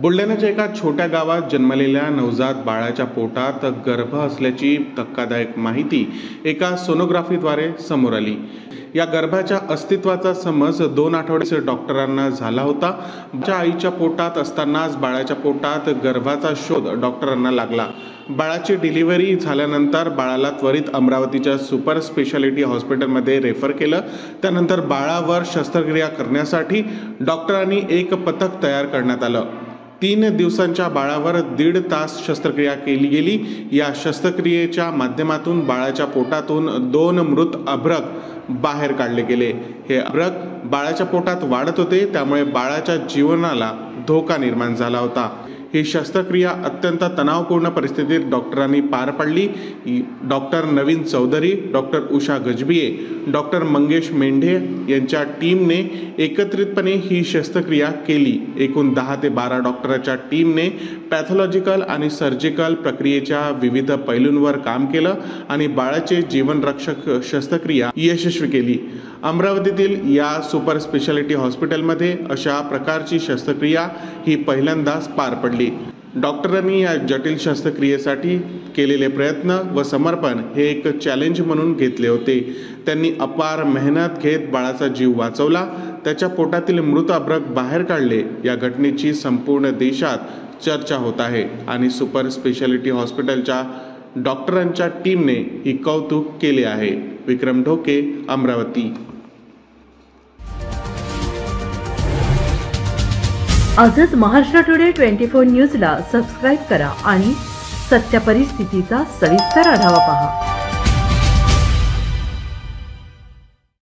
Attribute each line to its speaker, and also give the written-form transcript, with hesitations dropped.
Speaker 1: बुलढाण्याच्या एका छोट्या गावात जन्मलेल्या नवजात बाळाच्या पोटात गर्भ असल्याची धक्कादायक माहिती एका सोनोग्राफीद्वारे समोर आली। या गर्भाच्या अस्तित्वाचा समज 2 आठवडे डॉक्टरांना झाला होता। आईच्या पोटात असतानाच बाळाच्या पोटात गर्भाचा शोध डॉक्टरांना लागला। बाळाची डिलिव्हरी झाल्यानंतर बाळाला त्वरित अमरावतीच्या सुपर स्पेशालिटी हॉस्पिटलमध्ये रेफर केलं। त्यानंतर बाळावर शस्त्रक्रिया करण्यासाठी डॉक्टरांनी एक पथक तयार करण्यात आलं। 3 दिवसांच्या बाळावर 1.5 तास शस्त्रक्रिया केली गेली। या शस्त्रक्रियेच्या माध्यमातून बाळाच्या पोटातून 2 मृत अभ्रक बाहेर काढले गेले। हे अभ्रक बाळाच्या पोटात वाढत होते, त्यामुळे बाळाच्या जीवनाला धोका निर्माण झाला होता। ही शस्त्रक्रिया अत्यंत तणावपूर्ण परिस्थितीत डॉक्टरांनी पार पाडली। डॉक्टर नवीन चौधरी, डॉक्टर उषा गजबिये, डॉक्टर मंगेश मेंढे यांच्या टीमने एकत्रितपणे ही शस्त्रक्रिया केली। एकूण 10 ते 12 डॉक्टरांच्या टीमने पॅथॉलॉजिकल आणि सर्जिकल प्रक्रियेच्या विविध पैलूंवर काम केलं आणि बाळाचे जीवनरक्षक शस्त्रक्रिया यशस्वी केली। अमरावतीतील या सुपर स्पेशालिटी हॉस्पिटलमध्ये अशा प्रकारची शस्त्रक्रिया ही पहिल्यांदाच पार पडली। डॉक्टरांनी या जटिल शस्त्रक्रियेसाठी केलेले प्रयत्न व समर्पण हे एक चॅलेंज म्हणून घेतले होते। त्यांनी अपार मेहनत घेत बाळाचा जीव वाचवला, त्याच्या पोटातील मृत अभ्रक बाहेर काढले। या घटनेची संपूर्ण देशात चर्चा होत आहे आणि सुपर स्पेशालिटी हॉस्पिटलच्या डॉक्टरांच्या टीमने ही कौतुक केले आहे। विक्रम ढोके, अमरावती।
Speaker 2: आजच महाराष्ट्र टुडे 24 न्यूजला सबस्क्राईब करा आणि सत्य परिस्थितीचा सविस्तर आढावा पहा।